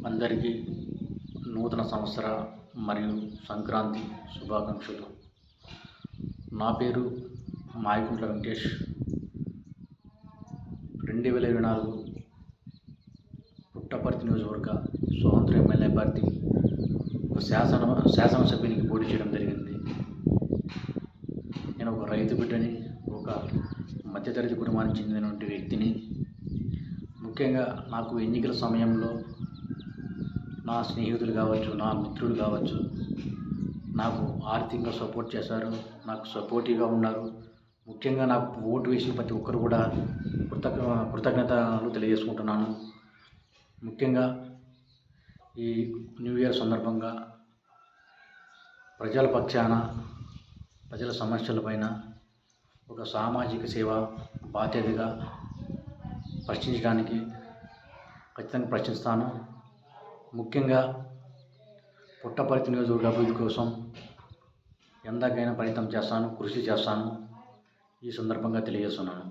అందరికీ నూతన సంవత్సర మరియు సంక్రాంతి శుభాకాంక్షలు. నా పేరు మాయకుంట్ల వెంకటేష్. 2024 పుట్టపర్తి నియోజకవర్గ స్వతంత్ర ఎమ్మెల్యే అభ్యర్థి ఒక శాసనసభ్యునికి పోటీ చేయడం జరిగింది. నేను ఒక రైతు బిడ్డని, ఒక మధ్యతరగతి కుటుంబానికి చెందినటువంటి వ్యక్తిని. ముఖ్యంగా నాకు ఎన్నికల సమయంలో నా స్నేహితులు కావచ్చు, నా మిత్రులు కావచ్చు, నాకు ఆర్థికంగా సపోర్ట్ చేశారు, నాకు సపోర్టివ్గా ఉన్నారు. ముఖ్యంగా నాకు ఓటు వేసిన ప్రతి ఒక్కరు కూడా కృతజ్ఞతలు తెలియజేసుకుంటున్నాను. ముఖ్యంగా ఈ న్యూ ఇయర్ సందర్భంగా ప్రజల పక్షాన, ప్రజల సమస్యలపైన ఒక సామాజిక సేవ బాధ్యతగా ప్రశ్నించడానికి ఖచ్చితంగా ప్రశ్నిస్తాను. ముఖ్యంగా పుట్టపర్తి నియోజకవర్గ అభివృద్ధి కోసం ఎంతకైనా ప్రయత్నం చేస్తాను, కృషి చేస్తాను. ఈ సందర్భంగా తెలియజేస్తున్నాను.